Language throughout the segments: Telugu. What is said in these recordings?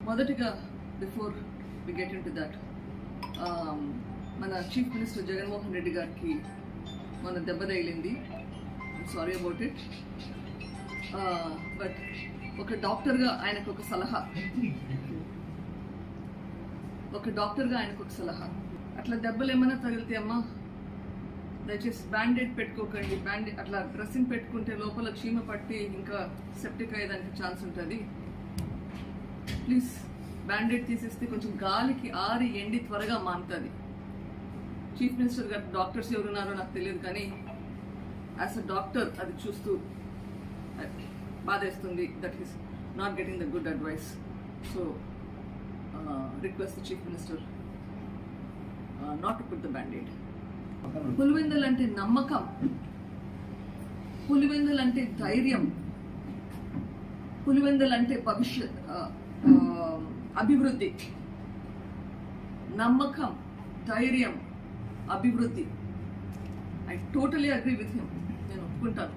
మొదటిగా before we get into that మన చీఫ్ మినిస్టర్ జగన్మోహన్ రెడ్డి గారికి మన దెబ్బ తగిలింది. Sorry about it. బట్ ఒక డాక్టర్గా ఆయనకు ఒక సలహా, అట్లా దెబ్బలు ఏమైనా తగిలితే అమ్మా దయచేసి బ్యాండేడ్ పెట్టుకోకండి. బ్యాండేడ్ అట్లా డ్రెస్సింగ్ పెట్టుకుంటే లోపల చీమ పట్టి ఇంకా సెప్టిక్ అయ్యేదానికి ఛాన్స్ ఉంటుంది. ప్లీజ్ బ్యాండేడ్ తీసేస్తే కొంచెం గాలికి ఆరి ఎండి త్వరగా మానుతుంది. చీఫ్ మినిస్టర్ గారు డాక్టర్స్ ఎవరున్నారో నాకు తెలియదు, కానీ యాజ్ అ డాక్టర్ అది చూస్తూ బాధేస్తుంది. That is not getting the good advice. So request the chief minister not to put the Band-Aid. Pulivendula అంటే నమ్మకం, పులివెందులు అంటే ధైర్యం, పులివెందులు అంటే భవిష్యత్, అభివృద్ధి. నమ్మకం, ధైర్యం, అభివృద్ధి. I totally agree with him. నేను ఒప్పుకుంటాను.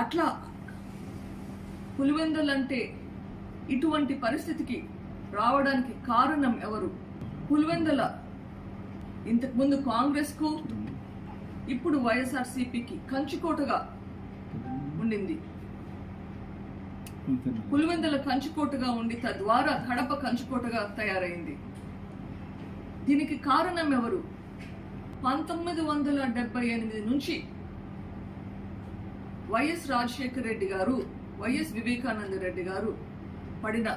అట్లా పులివెందులు అంటే ఇటువంటి పరిస్థితికి రావడానికి కారణం ఎవరు? పులివెందుల ఇంతకుముందు కాంగ్రెస్కు, ఇప్పుడు వైఎస్ఆర్సీపీకి కంచుకోటగా ఉండింది. పులివెందుల కంచుకోటగా ఉండి తద్వారా కడప కంచుకోటగా తయారైంది. దీనికి కారణం ఎవరు? 1978 నుంచి వైఎస్ రాజశేఖర రెడ్డి గారు, వైఎస్ వివేకానంద రెడ్డి గారు పడిన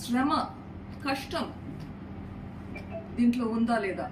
శ్రమ, కష్టం దీంట్లో ఉందా లేదా?